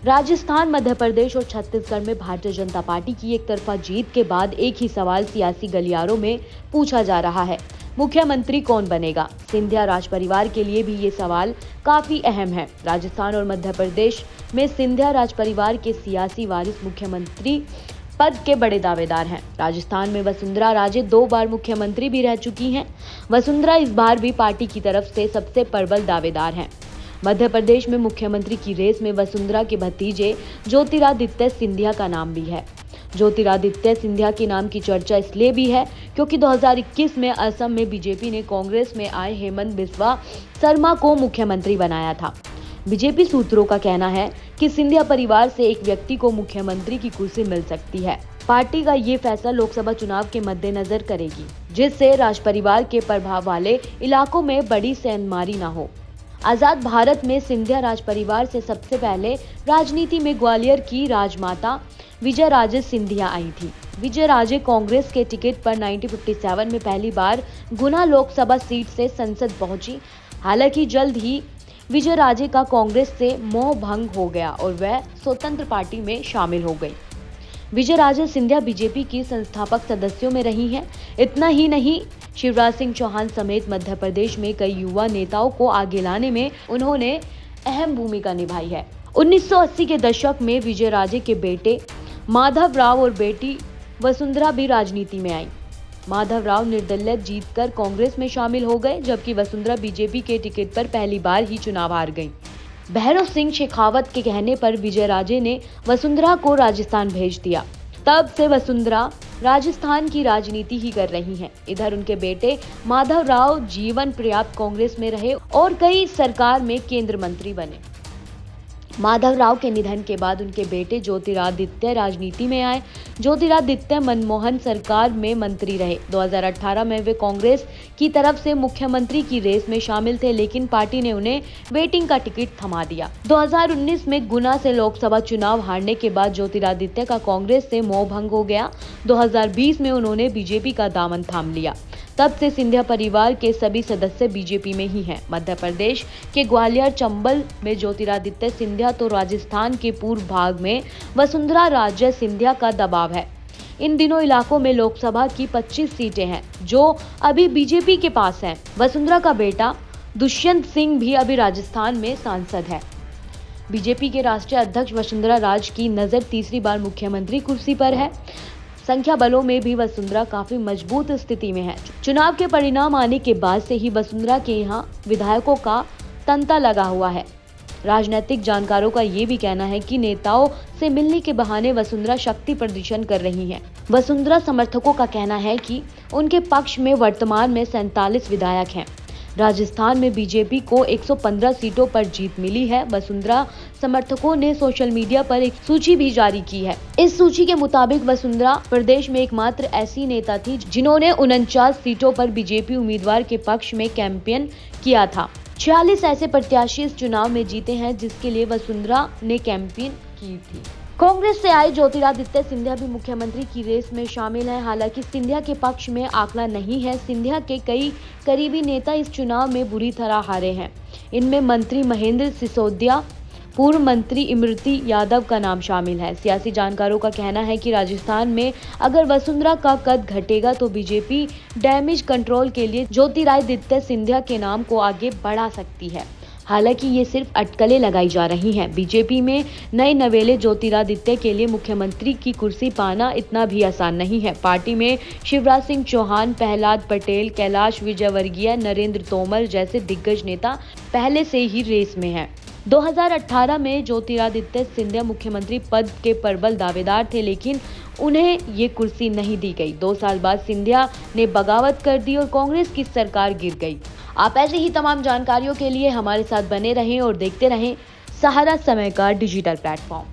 राजस्थान, मध्य प्रदेश और छत्तीसगढ़ में भारतीय जनता पार्टी की एक तरफा जीत के बाद एक ही सवाल सियासी गलियारों में पूछा जा रहा है, मुख्यमंत्री कौन बनेगा। सिंधिया राज परिवार के लिए भी ये सवाल काफी अहम है। राजस्थान और मध्य प्रदेश में सिंधिया राज परिवार के सियासी वारिस मुख्यमंत्री पद के बड़े दावेदार हैं। राजस्थान में वसुंधरा राजे 2 बार मुख्यमंत्री भी रह चुकी हैं। वसुंधरा इस बार भी पार्टी की तरफ से सबसे प्रबल दावेदार हैं। मध्य प्रदेश में मुख्यमंत्री की रेस में वसुंधरा के भतीजे ज्योतिरादित्य सिंधिया का नाम भी है। ज्योतिरादित्य सिंधिया के नाम की चर्चा इसलिए भी है क्योंकि 2021 में असम में बीजेपी ने कांग्रेस में आए हेमंत बिस्वा शर्मा को मुख्यमंत्री बनाया था। बीजेपी सूत्रों का कहना है कि सिंधिया परिवार से एक व्यक्ति को मुख्यमंत्री की कुर्सी मिल सकती है। पार्टी का ये फैसला लोकसभा चुनाव के मद्देनजर करेगी, जिससे राज परिवार के प्रभाव वाले इलाकों में बड़ी सेंधमारी न हो। आजाद भारत में सिंधिया राज परिवार से सबसे पहले राजनीति में ग्वालियर की राजमाता विजयराजे सिंधिया आई थी। विजयराजे कांग्रेस के टिकट पर 1957 में पहली बार गुना लोकसभा सीट से संसद पहुंची। हालांकि जल्द ही विजयराजे का कांग्रेस से मोह भंग हो गया और वह स्वतंत्र पार्टी में शामिल हो गई। विजयराजे सिंधिया बीजेपी की संस्थापक सदस्यों में रही हैं। इतना ही नहीं, शिवराज सिंह चौहान समेत मध्य प्रदेश में कई युवा नेताओं को आगे लाने में उन्होंने अहम भूमिका निभाई है। 1980 के दशक में विजयराजे के बेटे माधव राव और बेटी वसुंधरा भी राजनीति में आई। माधव राव निर्दलीय जीतकर कांग्रेस में शामिल हो गए, जबकि वसुंधरा बीजेपी के टिकट पर पहली बार ही चुनाव हार गईं। भैरव सिंह शेखावत के कहने पर विजयराजे ने वसुंधरा को राजस्थान भेज दिया। तब से वसुंधरा राजस्थान की राजनीति ही कर रही हैं। इधर उनके बेटे माधव राव जीवन पर्याप्त कांग्रेस में रहे और कई सरकार में केंद्र मंत्री बने। माधव राव के निधन के बाद उनके बेटे ज्योतिरादित्य राजनीति में आए। ज्योतिरादित्य मनमोहन सरकार में मंत्री रहे। 2018 में वे कांग्रेस की तरफ से मुख्यमंत्री की रेस में शामिल थे, लेकिन पार्टी ने उन्हें वेटिंग का टिकट थमा दिया। 2019 में गुना से लोकसभा चुनाव हारने के बाद ज्योतिरादित्य का कांग्रेस से मोह भंग हो गया। 2020 में उन्होंने बीजेपी का दामन थाम लिया। तब से सिंधिया परिवार के सभी सदस्य बीजेपी में ही हैं। मध्य प्रदेश के ग्वालियर, चंबल में ज्योतिरादित्य सिंधिया तो राजस्थान के पूर्व भाग में वसुंधरा राजे सिंधिया का दबाव है। इन दिनों इलाकों में लोकसभा की 25 सीटें हैं जो अभी बीजेपी के पास हैं। वसुंधरा का बेटा दुष्यंत सिंह भी अभी राजस्थान में सांसद है। बीजेपी के राष्ट्रीय अध्यक्ष वसुंधरा राजे की नजर तीसरी बार मुख्यमंत्री कुर्सी पर है। संख्या बलों में भी वसुंधरा काफी मजबूत स्थिति में है। चुनाव के परिणाम आने के बाद से ही वसुंधरा के यहां विधायकों का तंता लगा हुआ है। राजनीतिक जानकारों का ये भी कहना है कि नेताओं से मिलने के बहाने वसुंधरा शक्ति प्रदर्शन कर रही हैं। वसुंधरा समर्थकों का कहना है कि उनके पक्ष में वर्तमान में 47 विधायक हैं। राजस्थान में बीजेपी को 115 सीटों पर जीत मिली है। वसुंधरा समर्थकों ने सोशल मीडिया पर एक सूची भी जारी की है। इस सूची के मुताबिक वसुंधरा प्रदेश में एकमात्र ऐसी नेता थी जिन्होंने 49 सीटों पर बीजेपी उम्मीदवार के पक्ष में कैंपेन किया था। 46 ऐसे प्रत्याशी इस चुनाव में जीते हैं जिसके लिए वसुंधरा ने कैंपेन की थी। कांग्रेस से आए ज्योतिरादित्य सिंधिया भी मुख्यमंत्री की रेस में शामिल हैं। हालांकि सिंधिया के पक्ष में आंकड़ा नहीं है। सिंधिया के कई करीबी नेता इस चुनाव में बुरी तरह हारे हैं। इनमें मंत्री महेंद्र सिसोदिया, पूर्व मंत्री इमरती यादव का नाम शामिल है। सियासी जानकारों का कहना है कि राजस्थान में अगर वसुंधरा का कद घटेगा तो बीजेपी डैमेज कंट्रोल के लिए ज्योतिरादित्य सिंधिया के नाम को आगे बढ़ा सकती है। हालांकि ये सिर्फ अटकलें लगाई जा रही हैं। बीजेपी में नए नवेले ज्योतिरादित्य के लिए मुख्यमंत्री की कुर्सी पाना इतना भी आसान नहीं है। पार्टी में शिवराज सिंह चौहान, प्रहलाद पटेल, कैलाश विजयवर्गीय, नरेंद्र तोमर जैसे दिग्गज नेता पहले से ही रेस में हैं। 2018 में ज्योतिरादित्य सिंधिया मुख्यमंत्री पद के प्रबल दावेदार थे, लेकिन उन्हें ये कुर्सी नहीं दी गई। 2 साल बाद सिंधिया ने बगावत कर दी और कांग्रेस की सरकार गिर गई। आप ऐसे ही तमाम जानकारियों के लिए हमारे साथ बने रहें और देखते रहें सहारा समय का डिजिटल प्लेटफॉर्म।